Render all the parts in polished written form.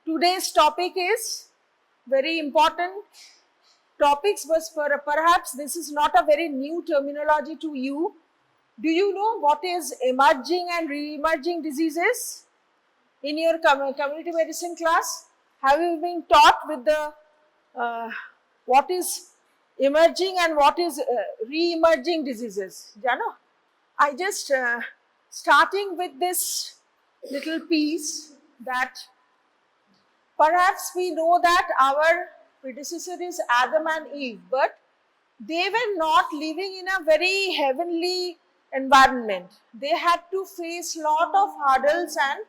Today's topic is very important topics, but perhaps this is not a very new terminology to you. Do you know what is emerging and re-emerging diseases? In your community medicine class, have you been taught with the what is emerging and what is re-emerging diseases? Jano? I just starting with this little piece that perhaps we know that our predecessor is Adam and Eve, but they were not living in a very heavenly environment. They had to face lot of hurdles and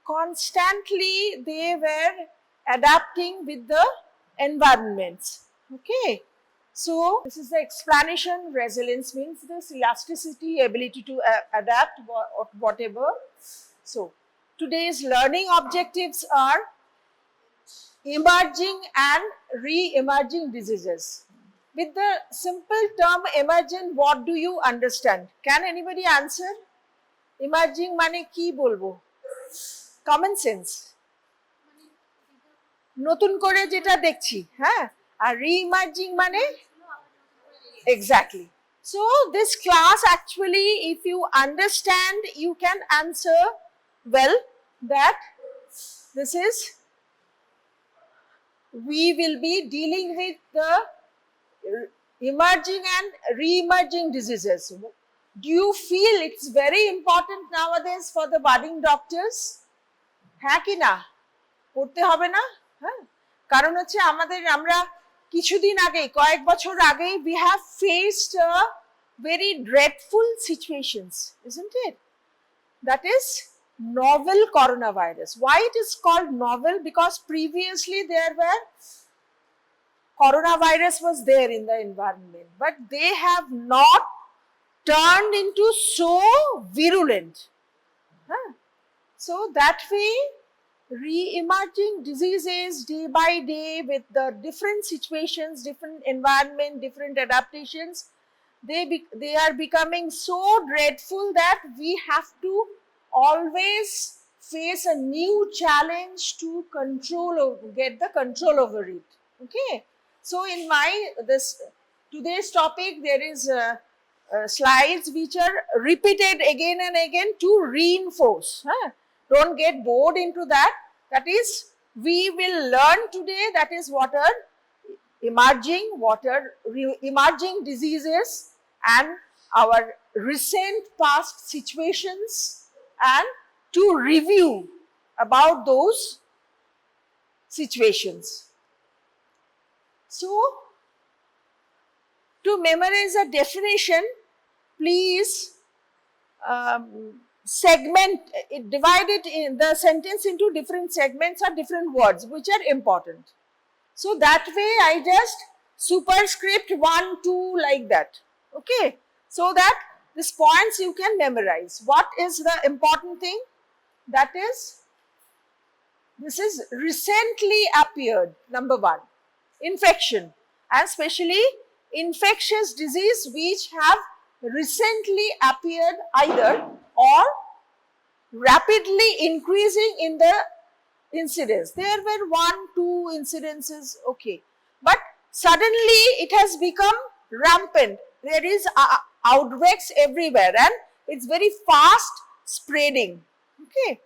constantly they were adapting with the environments. Okay. So this is the explanation. Resilience means this elasticity, ability to adapt whatever. So today's learning objectives are emerging and re-emerging diseases. With the simple term emergent, what do you understand? Can anybody answer? Emerging মানে কি বলবো? Common sense. নতুন করে যেটা দেখছি, হ্যাঁ? আর re-emerging মানে? Exactly. So this class actually, if you understand, you can answer well that this is, we will be dealing with the emerging and re-emerging diseases. Do you feel it's very important nowadays for the budding doctors? হ্যাঁ কি না? পড়তে হবে না? হ্যাঁ, কারণ হচ্ছে আমরা কিছুদিন আগে, কয়েক বছর আগে, we have faced a very dreadful situations, isn't it? That is novel coronavirus. Why it is called novel? Because previously there were coronavirus was there in the environment, but they have not turned into so virulent. Huh? So that way, re-emerging diseases day by day with the different situations, different environment, different adaptations, they are becoming so dreadful that we have to always face a new challenge to get the control over it. Okay. So in today's topic, there is slides which are repeated again and again to reinforce. Huh? Don't get bored into that. That is, we will learn today that is what are emerging diseases and our recent past situations, and to review about those situations. So, to memorize a definition, please divide it in the sentence into different segments or different words which are important. So that way I just superscript 1, 2 like that. Okay. So that these points you can memorize. What is the important thing? That is, this is recently appeared, number 1. Infection, and especially infectious disease which have recently appeared either or rapidly increasing in the incidence. There were 1, 2 incidences, okay, but suddenly it has become rampant. There is outbreaks everywhere and it's very fast spreading. Okay,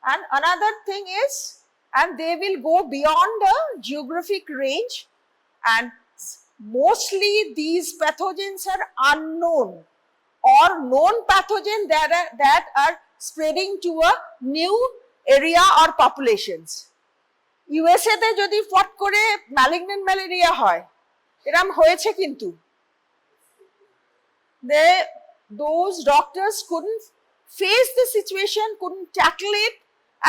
and another thing is, and they will go beyond the geographic range, and mostly these pathogens are unknown or known pathogen that are spreading to a new area or populations. USA তে যদি ফট করে malignant malaria হয়, এরম হয়েছে কিন্তু those doctors couldn't face the situation, couldn't tackle it,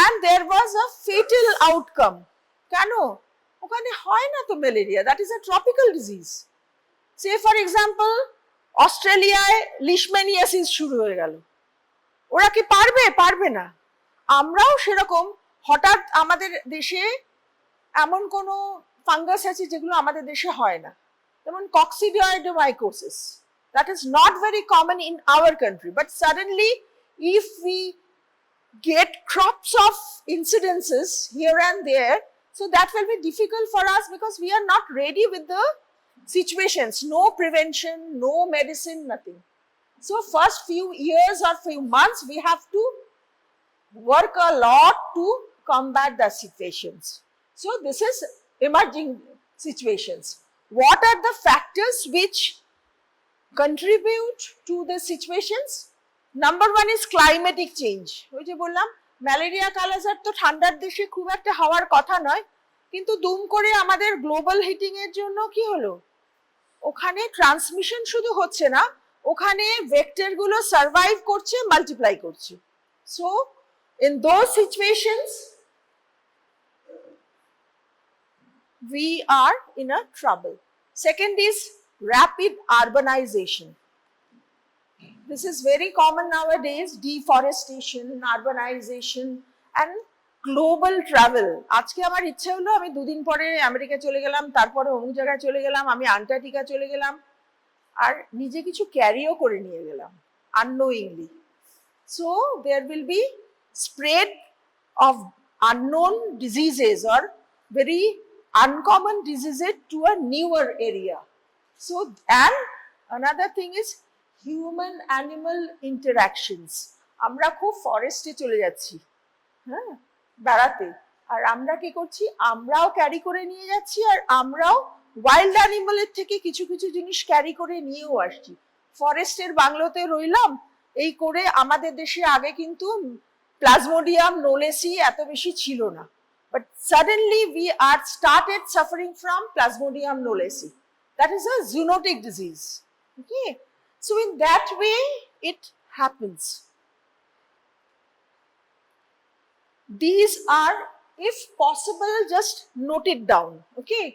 and there was a fatal outcome. কেন? ওখানে হয় না তো malaria, that is a tropical disease. Say for example, অস্ট্রেলিয়ায় লিশম্যানিয়াসিস শুরু হয়ে গেল, ওরা কি পারবে না? আমরাও সেরকম হঠাৎ আমাদের দেশে এমন কোনো ফাঙ্গাস আছে যেগুলো আমাদের দেশে হয় না, যেমন কক্সিডিওইডোমাইকোসিস, that is not very common in our country, but suddenly if we get crops of incidences here and there. So that will be difficult for us because we are not ready with the situations. No prevention, no medicine, nothing. So first few years or few months, we have to work a lot to combat the situations. So this is emerging situations. What are the factors which contribute to the situations? Number one is climatic change. ওই যে বললাম malaria kala-azar তো ঠান্ডার দেশে খুব একটা হওয়ার কথা নয়, কিন্তু দুম করে আমাদের গ্লোবাল হিটিং এর জন্য কি হলো, ওখানে ট্রান্সমিশন শুধু হচ্ছে না, ওখানে ভেক্টর গুলো সার্ভাইভ করছে, মাল্টিপ্লাই করছে। So in those situations we are in a trouble. Second is rapid urbanization. This is very common nowadays, deforestation, urbanization and global travel. আজকে আমার ইচ্ছা হলো আমি দুদিন পরে আমেরিকা চলে গেলাম, তারপরে অমুক জায়গায় চলে গেলাম, আমি আন্টার্কটিকা চলে গেলাম, আর নিজে কিছু ক্যারিও করে নিয়ে গেলাম unknowingly. So there will be spread of unknown diseases or very uncommon diseases to a newer area. So, and another thing is human animal interactions. আমরা খুব ফরেস্টে চলে যাচ্ছি, হ্যাঁ, বেড়াতে, আর আমরা কি করছি, আমরাও ক্যারি করে নিয়ে যাচ্ছি, আর আমরাও ওয়াইল্ড অ্যানিমালের থেকে কিছু কিছু জিনিস ক্যারি করে নিয়েও আসছি। ফরেস্টের বাংলোতে রইলাম, এই করে আমাদের দেশে আগে কিন্তু প্লাজমোডিয়াম নোলেসি এত বেশি ছিল না, but suddenly we are started suffering from Plasmodium knowlesi. That is a zoonotic disease. Okay, so in that way it happens. These are, if possible, just note it down. Okay,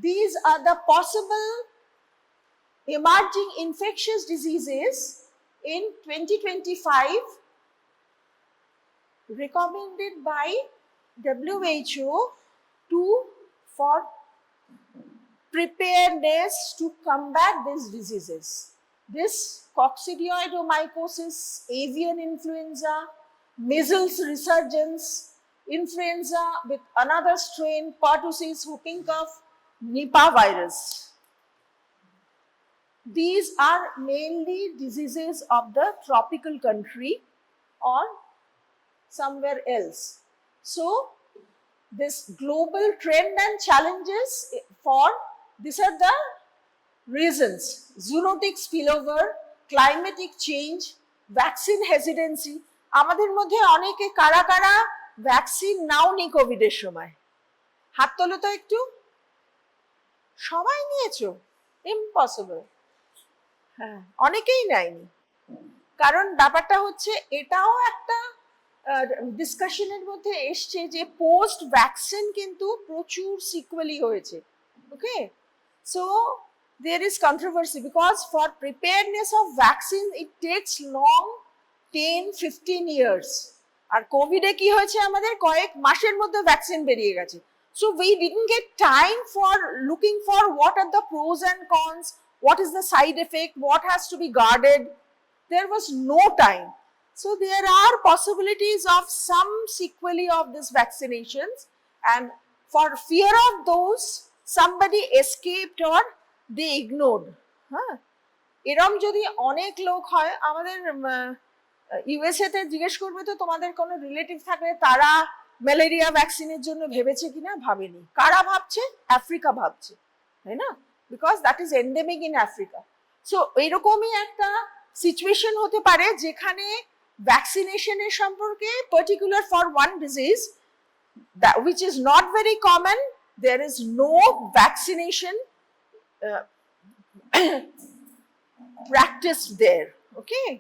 these are the possible emerging infectious diseases in 2025 recommended by WHO for preparedness to combat these diseases. This coccidioidomycosis, avian influenza, measles resurgence, influenza with another strain, pertussis, whooping cough, Nipah virus. These are mainly diseases of the tropical country or somewhere else. So this global trend and challenges for, these are the reasons: zoonotic spillover, climatic change, vaccine hesitancy. আমাদের মধ্যে অনেকে কারা কারা vaccine নাওনি কোভিডের সময়, হাত তোলো তো একটু। সবাই নিয়েছো? ইম্পসিবল। হ্যাঁ, অনেকেই নেয়নি, কারণ ব্যাপারটা হচ্ছে এটাও একটা ডিসকাশনের মধ্যে এসছে যে পোস্ট ভ্যাকসিন কিন্তু প্রচুর সিকুয়েলি হয়েছে। ওকে, so there is controversy because for preparedness of vaccine it takes long 10-15 years, আর কোভিডে কি হয়েছে, আমাদের কয়েক মাসের মধ্যে ভ্যাকসিন বেরিয়ে গেছে। So we didn't get time for looking for what are the pros and cons, what is the side effect, what has to be guarded. There was no time. So there are possibilities of some sequelae of these vaccinations, and for fear of those somebody escaped or they ignored. এরম যদি অনেক লোক হয়, আমাদের USA তে জিজ্ঞেস করবে তো তোমাদের কোনো রিলেটিভ থাকলে তারা ম্যালেরিয়া ভ্যাকসিনের জন্য ভেবেছে কিনা, ভাবেনি। কারা ভাবছে? আফ্রিকা ভাবছে, তাই না? Because that is endemic in Africa. So এরকমই একটা সিচুয়েশন হতে পারে যেখানে ভ্যাকসিনেশনের সম্পর্কে particular for one disease that which is not very common, there is no vaccination practiced there. Okay,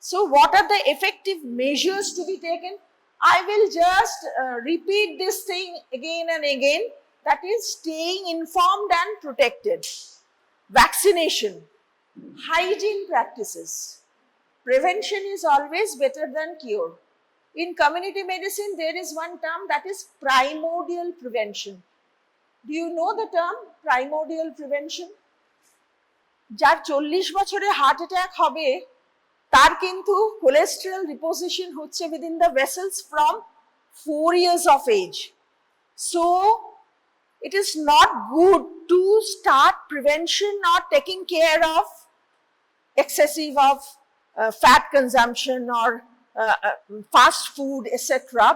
so what are the effective measures to be taken? I will just repeat this thing again and again, that is staying informed and protected, vaccination, hygiene practices. Prevention is always better than cure. In community medicine, there is one term, that is primordial prevention. Do you know the term primordial prevention? যার 40 বছরে heart attack হবে, তার কিন্তু cholesterol deposition হচ্ছে within the vessels from 4 years of age. So it is not good to start prevention or taking care of excessive of fat consumption or fast food, etc.,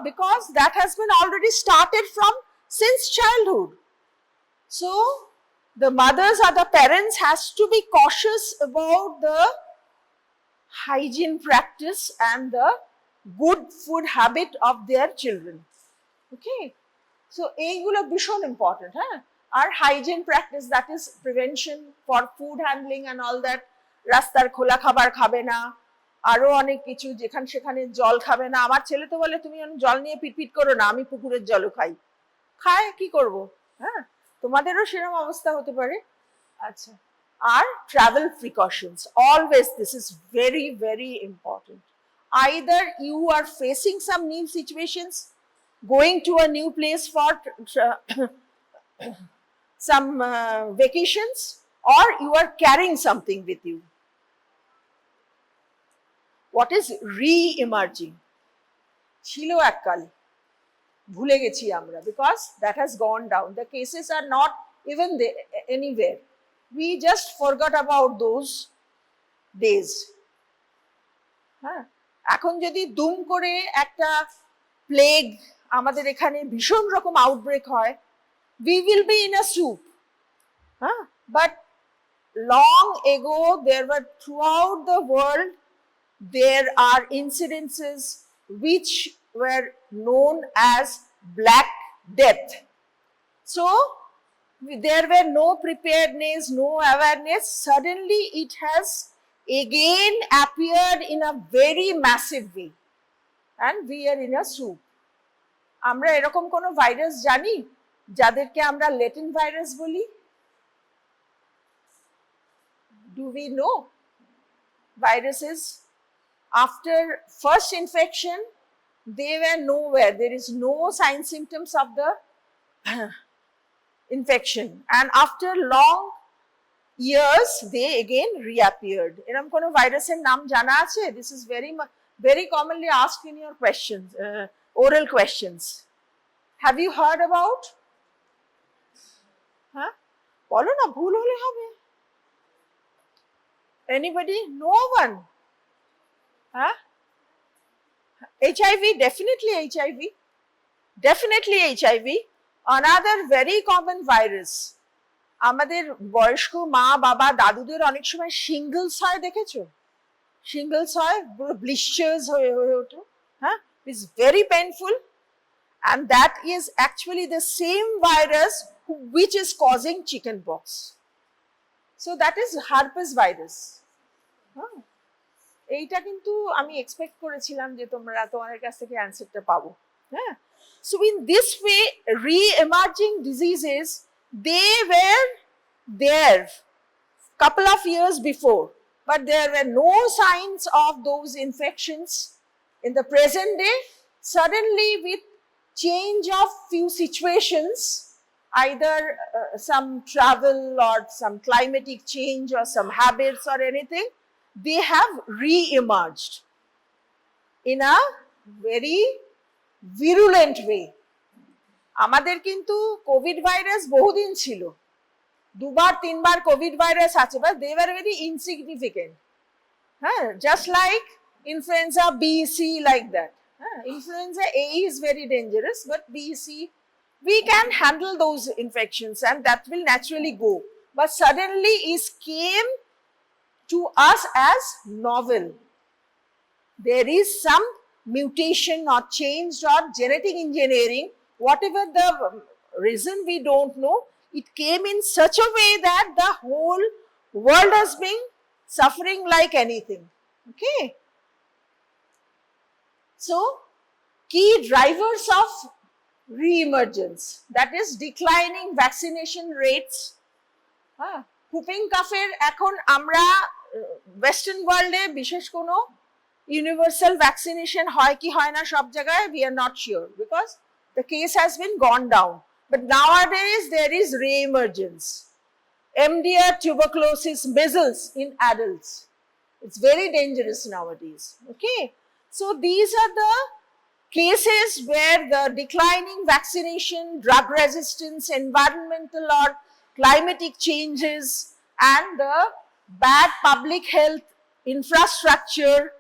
because that has been already started from since childhood. So the mothers or the parents has to be cautious about the hygiene practice and the good food habit of their children. Okay, so এইগুলো ভীষণ important, হ্যাঁ। আর hygiene practice, that is prevention for food handling and all that. রাস্তার খোলা খাবার খাবে না, আরো অনেক কিছু, যেখানে সেখানে জল খাবে না। আমার ছেলে তো বলে তুমি জল নিয়ে পিটপিট করো না, আমি পুকুরের জলও খাই। খায়, কি করব, হ্যাঁ, তোমাদেরও সেরকম অবস্থা হতে পারে। আচ্ছা, আর travel precautions, always this is very very important. Either you are facing some new situations, going to a new place for some vacations, or you are carrying something with you. What is re-emerging? Chilo ekkal bhule gechi amra, because that has gone down. The cases are not even there, anywhere. We just forgot about those days. এখন যদি দুম করে একটা plague আমাদের এখানে ভীষণ রকম outbreak হয়, we will be in a soup. But long ago there were, throughout the world there are incidences which were known as Black Death. So there were no preparedness, no awareness. Suddenly it has again appeared in a very massive way, and we are in a soup. আমরা এরকম কোনো virus জানি যাদেরকে আমরা latent virus বলি? Do we know? Viruses, after first infection, they were nowhere. There is no sign symptoms of the infection, and after long years they again reappeared. এরকম কোনো ভাইরাসের নাম জানা আছে? This is very commonly asked in your questions, oral questions. Have you heard about? বলো না, ভুল হলে হবে। Anybody? No one? HIV, definitely HIV. Definitely HIV. Another very common virus. আমাদের বয়স্ক মা বাবা দাদুদের অনেক সময় শিঙ্গলস হয়, দেখেছো? শিঙ্গলস হয়, ব্লিস্টার্স হয়ে ওঠে, হ্যাঁ, it's very painful, and that is actually the same virus which is causing chicken pox. So that is herpes virus. এইটা কিন্তু আমি এক্সপেক্ট করেছিলাম যে তোমাদের কাছ থেকে অ্যান্সারটা পাবো, হ্যাঁ। So in this way, re-emerging diseases, they were there couple of years before, but there were no signs of those infections. In the present day, suddenly with change of few situations, either some travel or some climatic change or some habits or anything, they have re-emerged in a very virulent way. আমাদের কিন্তু Covid virus বহুদিন ছিল, 2-3 বার Covid virus আছে, but they were very insignificant. Just like influenza B, C, like that. Influenza A is very dangerous, but B, C, we can handle those infections and that will naturally go. But suddenly it came to us as novel. There is some mutation or change or genetic engineering, whatever the reason, we don't know. It came in such a way that the whole world has been suffering like anything. Okay. So, key drivers of re-emergence, that is declining vaccination rates. Whooping cough এখন আমরা western ওয়ার্ল্ডে বিশেষ কোনো universal vaccination হয় কি হয় না সব জায়গায়, we are not sure because the case has been gone down. But nowadays there is re-emergence. MDR, tuberculosis, measles in adults. It's very dangerous nowadays. Okay. So these are the cases where the declining vaccination, drug resistance, environmental or climatic changes, and the bad public health infrastructure,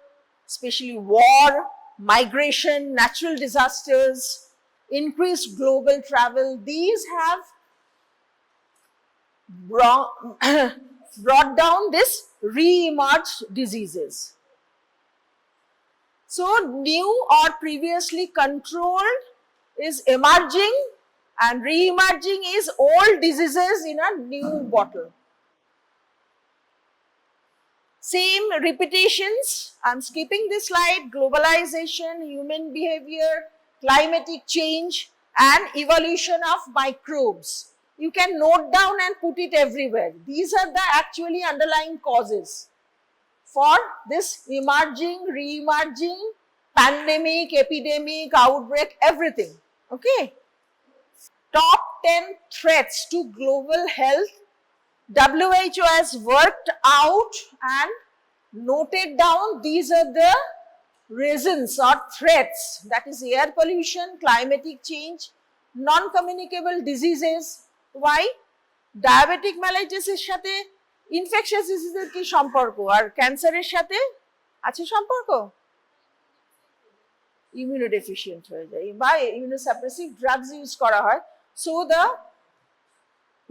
especially war, migration, natural disasters, increased global travel, these have brought down this re-emerged diseases. So new or previously controlled is emerging, and re-emerging is old diseases in a new bottle. Same repetitions. I'm skipping this slide. Globalization, human behavior, climatic change, and evolution of microbes. You can note down and put it everywhere. These are the actually underlying causes for this emerging, re-emerging, pandemic, epidemic, outbreak, everything. Okay. Top 10 threats to global health. WHO has worked out and noted down these are the reasons or threats, that is air pollution, climatic change, non-communicable diseases. Why? Diabetic mellitus এর সাথে infectious diseases কি সম্পর্ক, আর ক্যান্সারের সাথে আছে সম্পর্ক? Immunodeficient হয়ে যায় বা immunosuppressive drugs ইউজ করা হয়, so the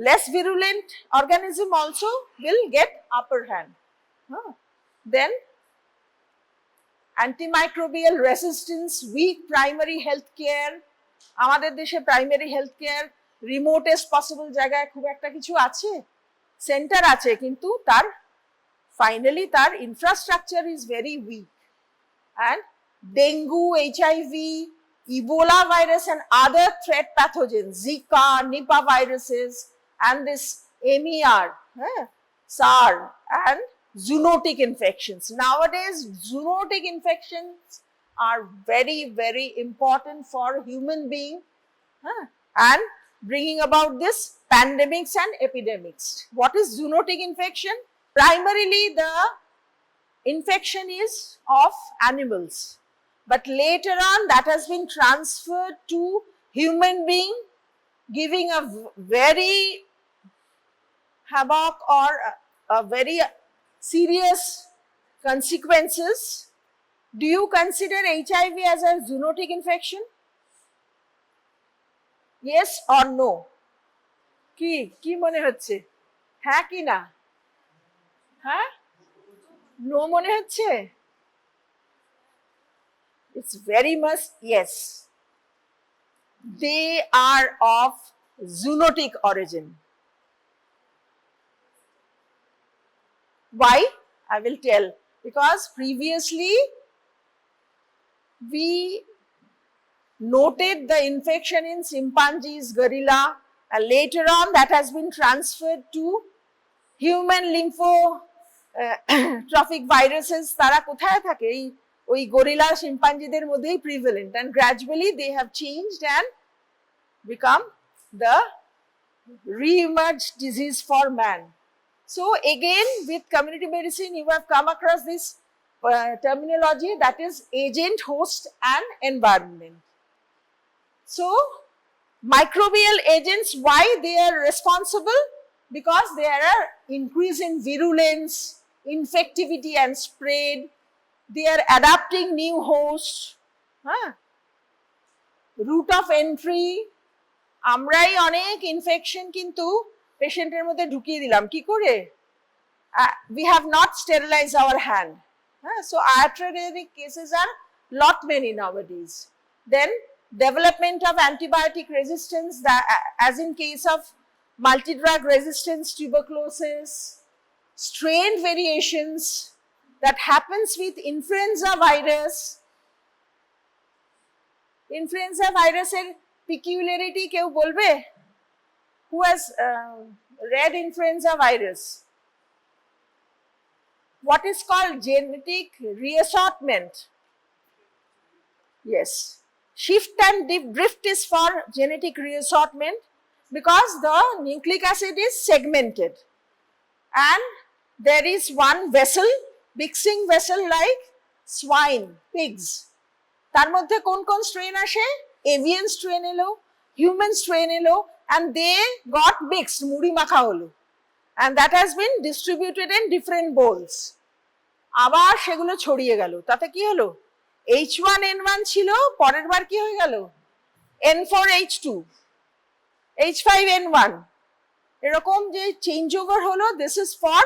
less virulent organism also will get upper hand. Then antimicrobial resistance, weak primary health care. আমাদের দেশে প্রাইমারি হেলথ কেয়ার রিমোটেস্ট পসিবল জায়গায় খুব একটা কিছু আছে, সেন্টার আছে, কিন্তু তার ফাইনালি তার infrastructure is very weak. And dengue, HIV, Ebola virus and other threat pathogens, Zika, Nipah viruses, and this MER, SARS, and zoonotic infections. Nowadays, zoonotic infections are very, very important for human being and bringing about this pandemics and epidemics. What is zoonotic infection? Primarily, the infection is of animals, but later on that has been transferred to human being, giving a very havoc or a very serious consequences. Do you consider HIV as a zoonotic infection? Yes or no? কি মনে হচ্ছে? হ্যাঁ কি না? হ্যাঁ? No মনে হচ্ছে? It's very much yes. They are of zoonotic origin. Why? I will tell. Because previously we noted the infection in chimpanzees, gorilla, and later on that has been transferred to human lymphotropic viruses. তারা কোথায় থাকে? ওই gorilla শিম্পাঞ্জিদের মধ্যেই prevalent, and gradually they have changed and become the re-emerged disease for man. So again, with community medicine, you have come across this terminology, that is agent, host, and environment. So microbial agents, why they are responsible? Because there are increase in virulence, infectivity, and spread. They are adapting new hosts. Route of entry, আমরাই অনেক infection কিন্তু পেশেন্টের মধ্যে ঢুকিয়ে দিলাম কি করে? We have not sterilized our hand. So iatrogenic cases are lot many nowadays. Then development of antibiotic resistance, as in case of multi-drug resistance, tuberculosis, strain variations that happens with influenza virus. Influenza virus এর peculiarity কেউ বলবে? Who has read influenza virus? What is called genetic reassortment? Yes. Shift and drift is for genetic reassortment because the nucleic acid is segmented and there is one vessel mixing vessel like swine, pigs. তার মধ্যে কোন কোন strain আসে? Avian strain এলো, human strain এলো, and they got mixed, মুড়ি মাখা হলো, and that has been distributed in different bowls. আবার সেগুলো ছড়িয়ে গেল, তাতে কি হলো? H1N1 ছিল, পরের বার কি হয়ে গেল? N4H2, H5N1, এরকম যে চেঞ্জ ওভার হলো. This is for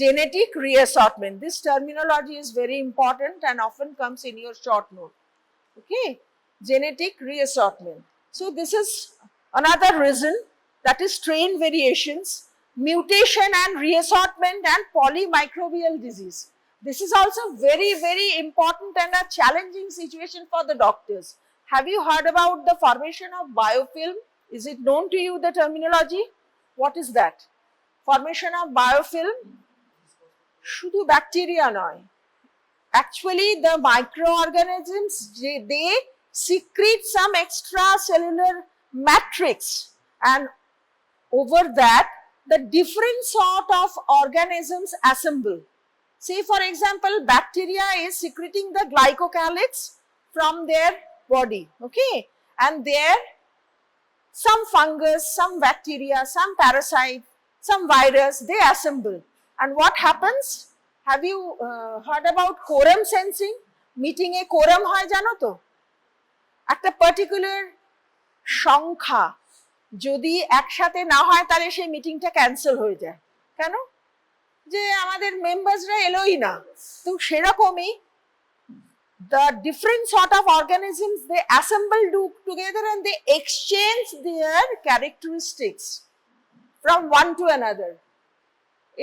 genetic reassortment. This terminology is very important and often comes in your short note. Okay, genetic reassortment. So this is another reason, that is strain variations, mutation and reassortment, and polymicrobial disease. This is also very, very important and a challenging situation for the doctors. Have you heard about the formation of biofilm? Is it known to you, the terminology? What is that? Formation of biofilm? শুধু bacteria নয়, actually the microorganisms, they secrete some extracellular matrix, and over that the different sort of organisms assemble. Say for example, bacteria is secreting the glycocalyx from their body, okay, and there some fungus, some bacteria, some parasite, some virus, they assemble. And what happens? Have you heard about quorum sensing? Meeting A quorum হয় জানো তো? একটা particular সংখ্যা যদি একসাথে না হয় তাহলে সেই মিটিংটা ক্যান্সেল হয়ে যায়। কেন? যে আমাদের মেম্বার্সরা এলোই না। তো সেরকমই the different sort of organisms, they assemble together and they exchange their characteristics from one to another.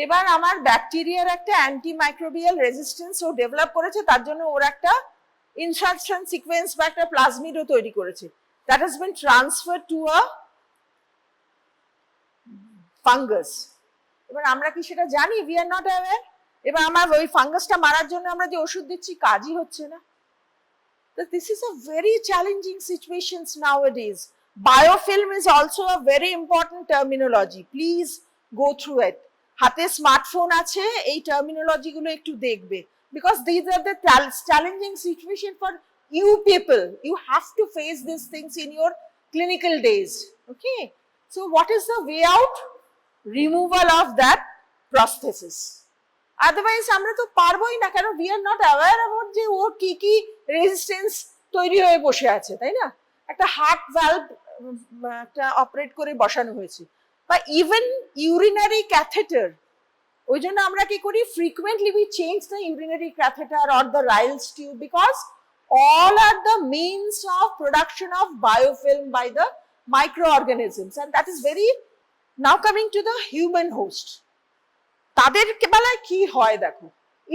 এবার আমার ব্যাকটেরিয়ার একটা অ্যান্টিমাইক্রোবিয়াল রেজিস্ট্যান্স ও ডেভেলপ করেছে, তার জন্য ওর একটা ইনসার্শন সিকোয়েন্স বা একটা প্লাজমিডও তৈরি করেছে, that has been transfer to a fungus. এবার আমরা কি সেটা জানি? We are not aware. এবার আমার ওই ফাঙ্গাসটা মারার জন্য আমরা যে ওষুধ দিচ্ছি, কাজই হচ্ছে না। This is a very challenging situation nowadays. Biofilm is also a very important terminology. Please go through it. হাতে স্মার্টফোন আছে, এই টার্মিনোলজি গুলো একটু দেখবে, because these are the challenging situation for you people. You have to face these things in your clinical days. Okay, so what is the way out? Removal of that prosthesis. Otherwise আমরা তো পারবোই না, কারণ we are not aware about যে ওর কি কি resistance তৈরি হয়ে বসে আছে, তাই না? একটা হার্ট ভ্যালভ একটা অপারেট করে বসানো হয়েছে, বা ইভেন ইউরিনারি ক্যাথেটার। ওই জন্য আমরা কি করি? Frequently we change the urinary catheter or the Ryle's tube, because all are the means of production of biofilm by the microorganisms, and that is very. Now coming to the human host, তাদের বেলায় কি হয় দেখো,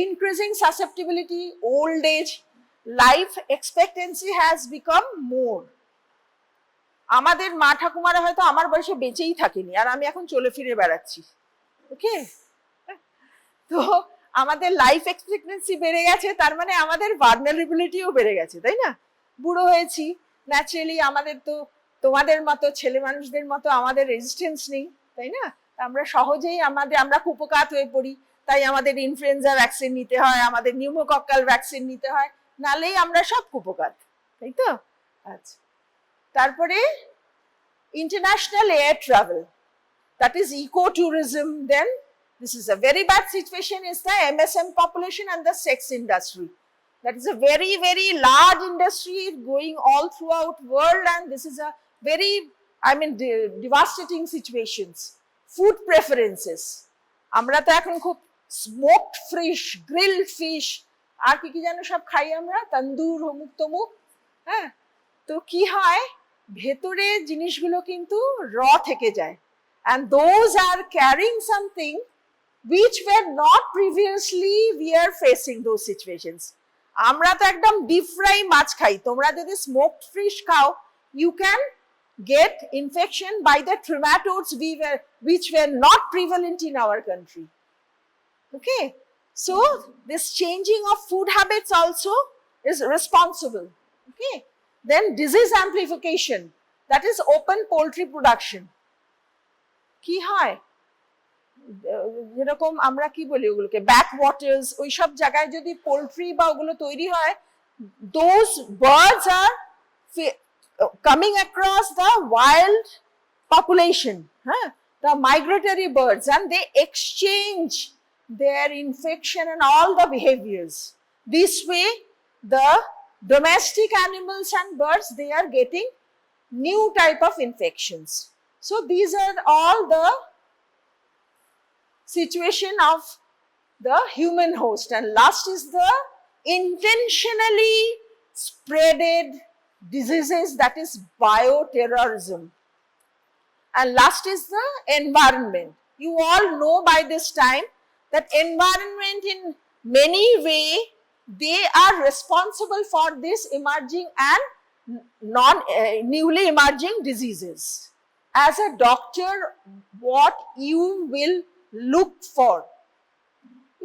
increasing susceptibility, old age, life expectancy has become more. আমাদের মা ঠাকুমারা হয়তো আমার বয়সে বেঁচেই থাকেনি, আর আমি এখন চলে ফিরে বেড়াচ্ছি। ওকে, তো আমাদের লাইফ এক্সপেক্টেন্সি বেড়ে গেছে, তার মানে আমাদের ভালনারেবিলিটিও বেড়ে গেছে, তাই না? বুড়ো হয়েছি, ন্যাচারালি আমাদের তো তোমাদের মতো ছেলে মানুষদের মতো আমাদের রেজিস্ট্যান্স নেই, তাই না? আমরা সহজেই আমরা কুপোকাত হয়ে পড়ি, তাই আমাদের ইনফ্লুয়েঞ্জা ভ্যাকসিন নিতে হয়, আমাদের নিউমোকক্কাল ভ্যাকসিন নিতে হয়, নালেই আমরা সব কুপোকাত, তাই তো? আচ্ছা, তারপরে international air travel, that is ecotourism. Then this is a very bad situation, is the MSM population and the sex industry. That is a very, very large industry going all throughout world, and this is a very, devastating situations. Food preferences, আমরা তো এখন খুব smoked fish, grilled fish, আর কি কি যেন সব খাই আমরা, তন্দুর, অমুক তমুক। হ্যাঁ, তো কি হয়, ভেতরে জিনিসগুলো কিন্তু র থেকে যায়, and those are carrying something which were not previously we are facing those situations. আমরা তো একদম ডিপ ফ্রাই মাছ খাই, তোমরা যদি স্মোকড ফিশ খাও, you can get infection by the trematodes which were not prevalent in our country. Okay, so this changing of food habits also is responsible. Okay, then disease amplification, that is open poultry production. কি হয়, যেরকম আমরা কি বলি ওগুলোকে back waters, ওইসব জায়গায় যদি পোল্ট্রি বা ওগুলো তৈরি হয়, those birds are coming across the wild population, the migratory birds, and they exchange their infection and all the behaviors. This way, the domestic animals and birds, they are getting new type of infections. So these are all the situation of the human host, and last is the intentionally spreaded diseases, that is bioterrorism, and last is the environment. You all know by this time that environment in many way they are responsible for this emerging and newly emerging diseases. As a doctor, what you will look for,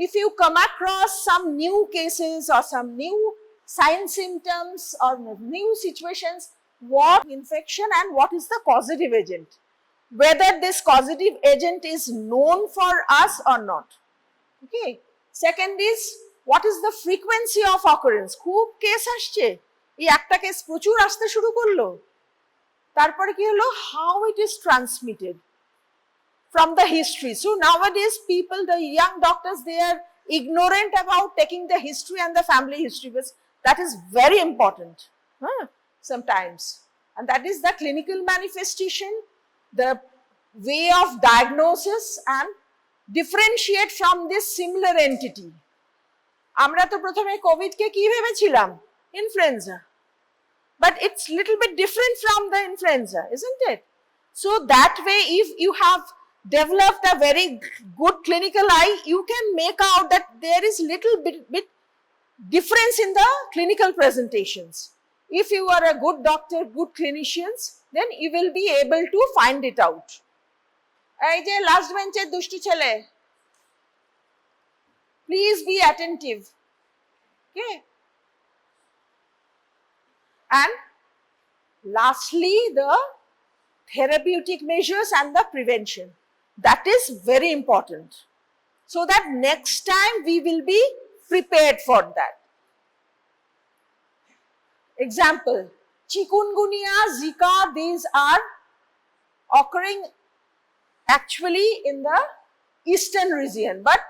if you come across some new cases or some new sign symptoms or new situations, what infection and what is the causative agent, whether this causative agent is known for us or not. Okay. Second is, what is the frequency of occurrence? খুব case আসছে, এই একটা case প্রচুর আসতে শুরু করলো, তারপরে কি হলো, how it is transmitted from the history. So nowadays people, the young doctors, they are ignorant about taking the history and the family history, because that is very important sometimes, and that is the clinical manifestation, the way of diagnosis and differentiate from this similar entity. আমরা তো প্রথমে Covid কে কি ভেবেছিলাম, influenza, but it's little bit different from the influenza, isn't it? So that way, if you have developed a very good clinical eye, you can make out that there is little bit difference in the clinical presentations. If you are a good doctor, good clinicians, then you will be able to find it out. এই যে last বেঞ্চের দুষ্টু ছেলে, please be attentive. Okay. And lastly, the therapeutic measures and the prevention. That is very important, so that next time we will be prepared for that. Example, chikungunya, Zika, these are occurring actually in the eastern region, but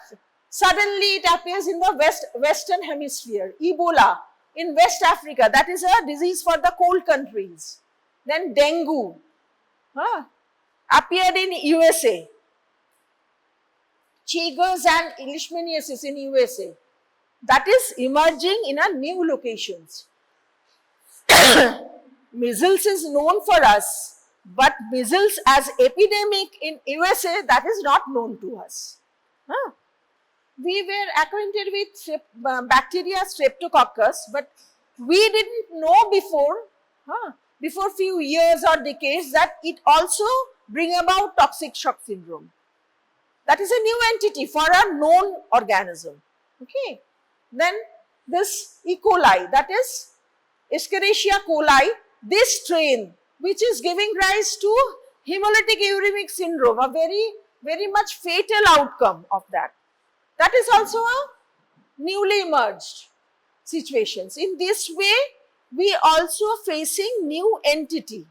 suddenly it appears in the western hemisphere. Ebola in West Africa, that is a disease for the cold countries. Then dengue appeared in USA. Chagas and leishmaniasis in USA, that is emerging in a new locations. Measles is known for us, but measles as epidemic in USA, that is not known to us. We were acquainted with bacteria Streptococcus, but we didn't know before few years or decades that it also bring about toxic shock syndrome. That is a new entity for a known organism. Okay. Then this E. coli, that is Escherichia coli, this strain which is giving rise to hemolytic uremic syndrome, a very much fatal outcome of that. That is also a newly emerged situations. In this way, we also facing new entity.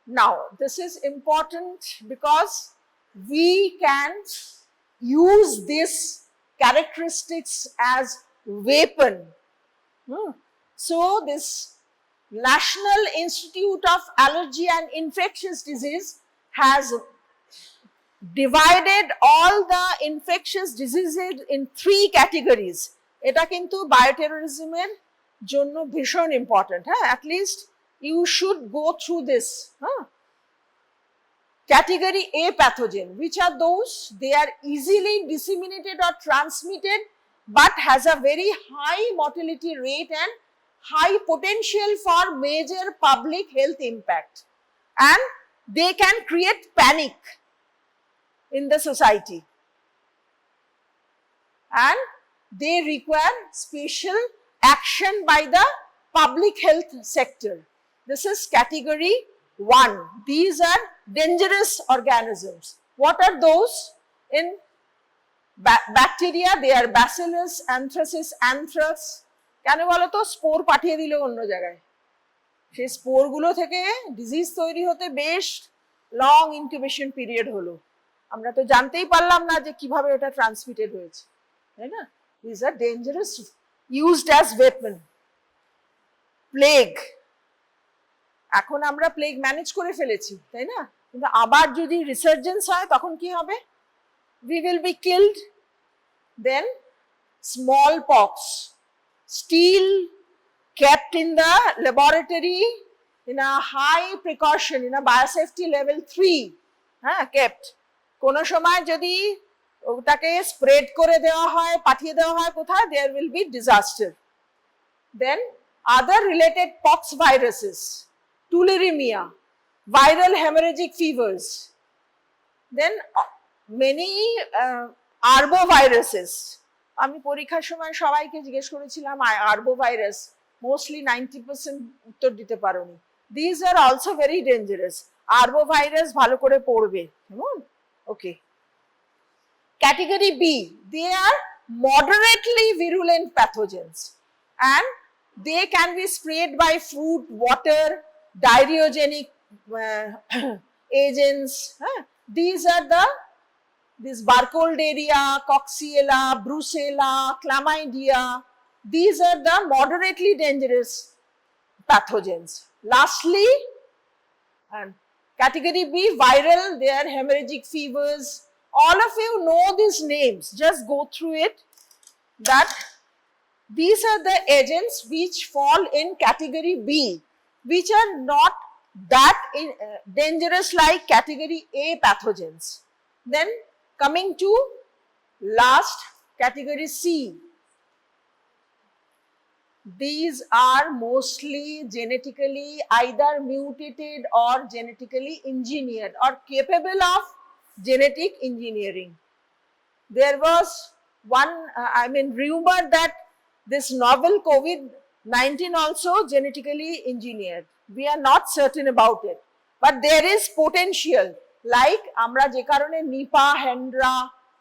Now, this is important because we can use these characteristics as weapon. So, this National Institute of Allergy and Infectious Disease has divided all the infectious diseases in 3 categories. এটা কিন্তু বায়োটেররিজমের জন্য ভীষণ important, at least you should go through this. Category A pathogen, which are those, they are easily disseminated or transmitted but has a very high mortality rate and high potential for major public health impact, and they can create panic in the society, and they require special action by the public health sector. This is category 1. These are dangerous organisms. What are those? In bacteria, they are Bacillus, Anthracis, anthrax. কেন বলো তো spore পাঠিয়ে দিল অন্য জায়গায়, সেই স্পোরগুলো থেকে disease তৈরি হতে বেশ লং ইনকিউবেশন পিরিয়ড হলো, আমরা তো জানতেই পারলাম না যে কিভাবে ওটা ট্রান্সমিটেড হয়েছে, তাই না? This are dangerous, used as weapon. Plague, এখন আমরা প্লেগ ম্যানেজ করে ফেলেছি, তাই না? কিন্তু আবার যদি রিসার্জেন্স হয় তখন কি হবে? We will be killed. Then smallpox, still kept in the laboratory in a high precaution, in a biosafety level 3, kept. কোনো সময় যদি ওটাকে স্প্রেড করে দেওয়া হয়, পাঠিয়ে দেওয়া হয় কোথায়, there will be disaster. Then other related pox viruses, tularemia, viral hemorrhagic fevers. Then many arboviruses. আমি পরীক্ষার সময় সবাইকে জিজ্ঞেস করেছিলাম আরবোভাইরাস, মোস্টলি 90% উত্তর দিতে পারোনি। These are also very dangerous. Arbovirus ভালো করে পড়বে, কেমন? ওকে। Category B, they are moderately virulent pathogens and they can be spread by food, water, diarrheogenic agents. These are this Burkholderia, Coxiella, Brucella, Chlamydia. These are the moderately dangerous pathogens. Lastly, category B, viral, they are hemorrhagic fevers. All of you know these names, just go through it. That these are the agents which fall in category B, which are not that dangerous like category A pathogens. Then coming to last, category C. These are mostly genetically either mutated or genetically engineered or capable of genetic engineering. There was one, rumor that this novel COVID-19 also genetically engineered. We are not certain about it, but there is potential. Like আমরা যে কারণে Nipa, Hendra,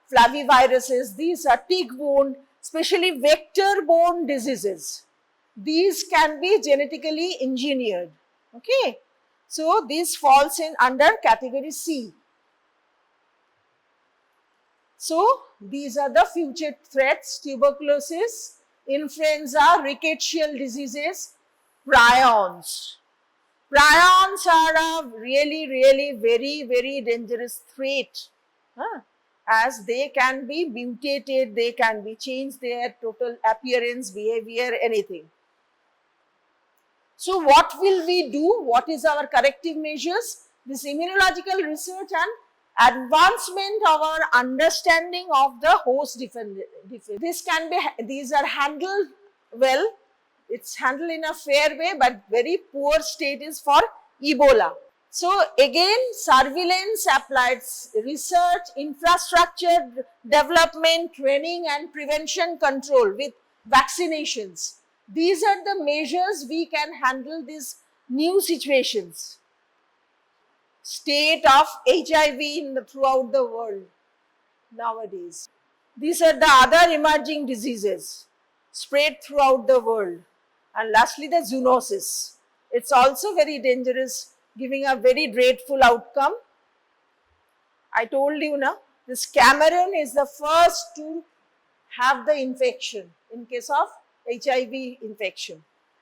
flaviviruses, these are tick-borne, especially vector-borne diseases. These can be genetically engineered. Okay, so this falls in under category C. So these are the future threats: tuberculosis, influenza, rickettsial diseases, prions. Prions are a really very dangerous threat, as they can be mutated, they can be changed their total appearance, behavior, anything. So what will we do? What is our corrective measures? This immunological research and advancement of our understanding of the host defense. This can be, these are handled well. It's handled in a fair way, but very poor state is for Ebola. So again, surveillance, applied research, infrastructure development, training and prevention control with vaccinations. These are the measures we can handle these new situations. State of HIV throughout the world nowadays. These are the other emerging diseases spread throughout the world. And lastly, the zoonosis. It's also very dangerous, giving a very dreadful outcome. I told you now, this Cameroon is the first to have the infection in case of HIV infection.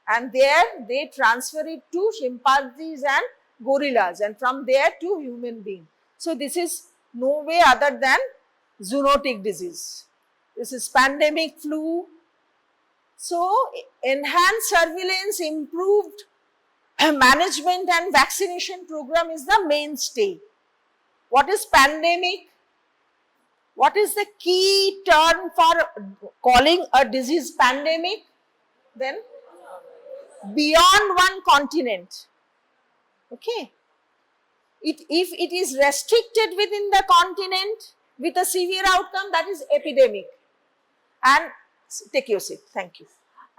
And there they transfer it to chimpanzees and gorillas, and from there to human being. So this is no way other than zoonotic disease. This is pandemic flu. So enhanced surveillance, improved management and vaccination program is the mainstay. What is pandemic? What is the key term for calling a disease pandemic? Then beyond one continent. Okay. If it is restricted within the continent with a severe outcome, that is epidemic. And take your seat, thank you.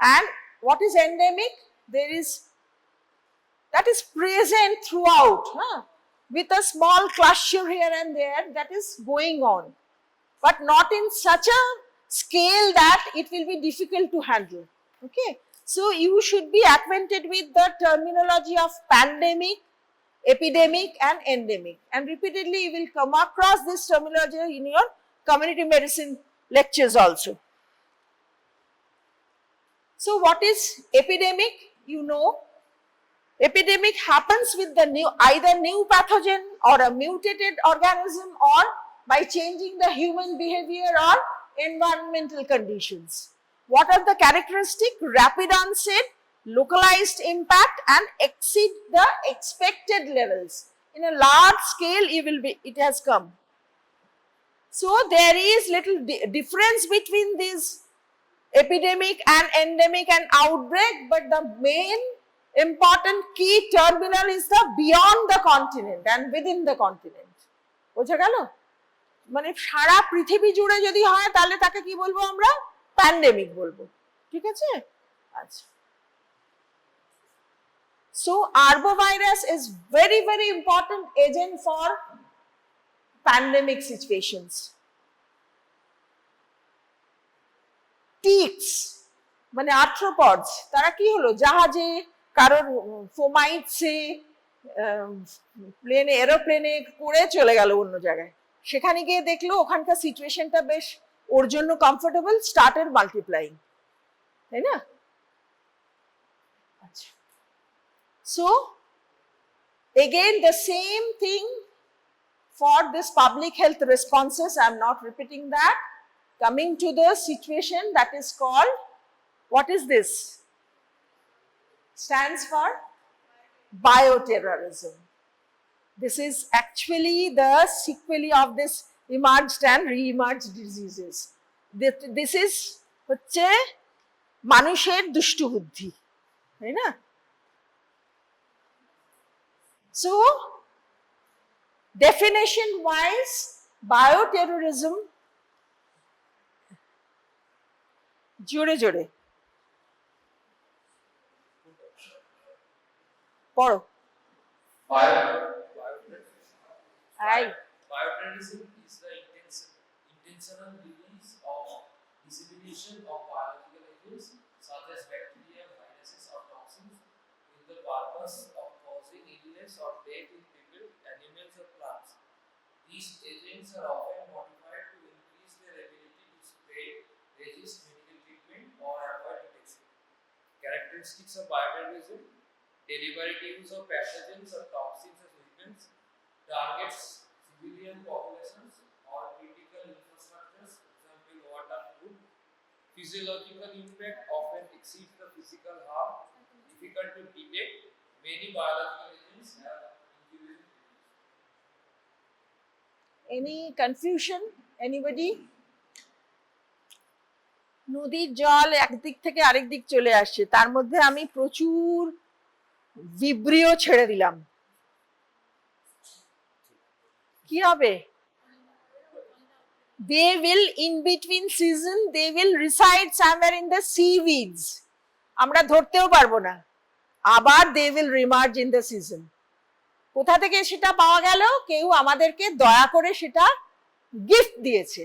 And what is endemic? There is, that is present throughout. with a small cluster here and there that is going on, but not in such a scale that it will be difficult to handle. Okay, so you should be acquainted with the terminology of pandemic, epidemic and endemic, and repeatedly you will come across this terminology in your community medicine lectures also. So what is epidemic? You know, epidemic happens with the either new pathogen or a mutated organism, or by changing the human behavior or environmental conditions. What are the characteristics? Rapid onset, localized impact and exceed the expected levels. In a large scale it has come. So there is little difference between these epidemic and endemic and outbreak, but the main important key terminal is the beyond the continent and within the continent. বোঝা গেল? মানে সারা পৃথিবী জুড়ে যদি হয় তাহলে তাকে কি বলবো আমরা? প্যান্ডেমিক বলবো। ঠিক আছে? আচ্ছা। So arbovirus is very, very important agent for pandemic situations. Ticks মানে আর্থ্রোপডস, তারা কি হলো? জাহাজে, কারোর ফোমাইটসে, প্লেনে, এরোপ্লেনে করে চলে গেল অন্য জায়গায়, সেখানে গিয়ে দেখলো ওখানকার সিচুয়েশনটা বেশ ওর জন্য কমফোর্টেবল, স্টার্টেড মাল্টিপ্লাইং, তাই না? আচ্ছা, so again the same thing for this public health responses. I am not repeating that. Coming to the situation that is called, what is this? Stands for bioterrorism. This is actually the sequelae of this emerged and re-emerged diseases. This is হচ্ছে মানুষের দুষ্টু বুদ্ধি, তাই না? So definition wise, bioterrorism, জোরে জোরে পড়ো। Bioterrorism is the intentional release of dissemination of biological agents such as bacteria, viruses or toxins with the purpose of causing illness or death in people, animals or plants. These agents are often modified to increase their ability to spread, resist medical treatment or avoid detection. Characteristics of bioterrorism: deliberate use of pathogens or toxins as weapons, targets civilian populations or critical infrastructures, example water, food. Physiological impact often exceeds the physical harm, difficult to detect. Many biological agents have injurious. Any confusion? Anybody? নদীর জল একদিক থেকে আরেক দিক চলে আসছে, তার মধ্যে আমি প্রচুর ভিব্রিও ছেড়ে দিলাম, কি হবে? They will in between season, they will reside somewhere in the seaweeds. আমরা ধরতেও পারবো না, আবার they will remerge in the season. কোথা থেকে সেটা পাওয়া গেল? কেউ আমাদেরকে দয়া করে সেটা গিফট দিয়েছে।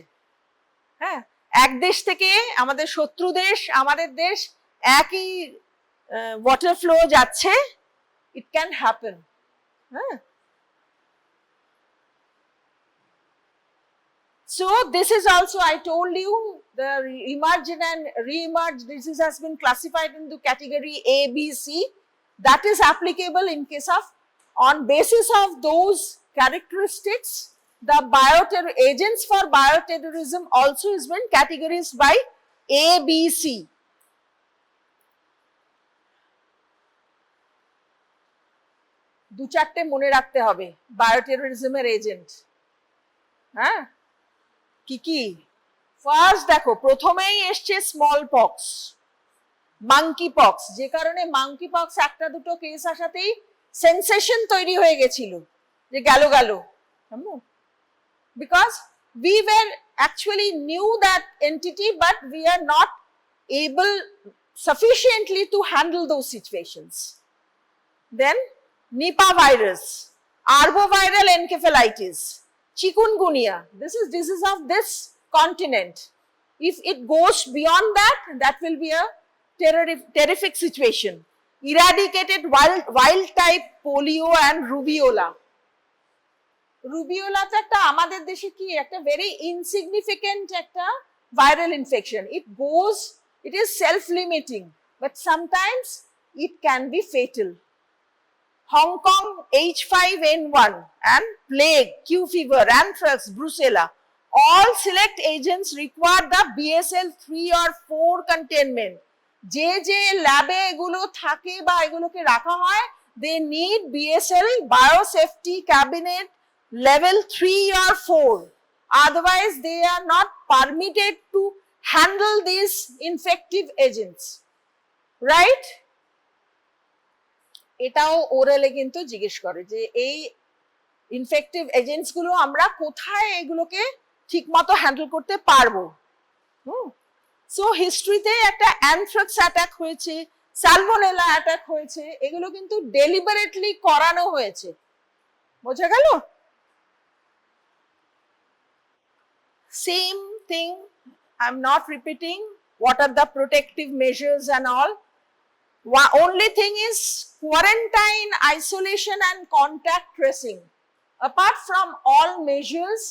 হ্যাঁ, এক দেশ থেকে আমাদের শত্রু দেশ, আমাদের দেশ, একই ওয়াটার ফ্লো যাচ্ছে, ইট ক্যান হ্যাপেন। হ্যাঁ, so this is also, I told you, the emergent and re-emerged disease has been classified into category A, B, C. That is applicable in case of, on basis of those characteristics, the agents for bioterrorism also has been categorized by A, B, C. দু চারটে মনে রাখতে হবে বায়োটেরোরিজমের agent. হ্যাঁ, কি কি? First দেখো, প্রথমেই এসছে স্মল পক্স, মাঙ্কি পক্স, যে কারণে মাঙ্কি পক্স একটা দুটো কেস আসাতেই সেন্সেশন তৈরি হয়ে গেছিল যে গেল গেল, because we were actually knew that entity but we are not able sufficiently to handle those situations. Then Nipah virus, arboviral encephalitis, chikungunya. This is disease of this continent. If it goes beyond that, that will be a terrific situation. Eradicated wild type polio and rubiola. Rubiola তো একটা আমাদের দেশে কি একটা very insignificant একটা viral infection. It is self-limiting, but sometimes it can be fatal. Hong Kong H5N1 and plague, Q fever, anthrax, brucella. All select agents require the BSL 3 or 4 containment. যে ল্যাবে এগুলো থাকে বা এগুলোকে রাখা হয়, they need BSL biosafety cabinet level 3 or 4. Otherwise, they are not permitted to handle these infective agents. Right? এটাও ওরালে কিন্তু জিজ্ঞেস করে যে এই ইনফেক্টিভ এজেন্টস গুলো আমরা কোথায় এগুলোকে ঠিকমতো হ্যান্ডেল করতে পারবো। সো হিস্ট্রিতে একটা অ্যানথ্রাক্স অ্যাটাক হয়েছে, সালমোনেলা অ্যাটাক হয়েছে, এগুলো কিন্তু ডেলিবারেটলি করানো হয়েছে। বোঝা গেল? Same thing, I'm not repeating what are the protective measures and all. Only thing is quarantine, isolation and contact tracing. Apart from all measures,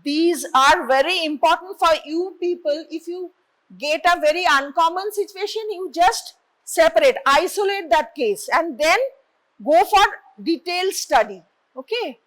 these are very important for you people. If you get a very uncommon situation, you just separate, isolate that case and then go for detailed study. Okay.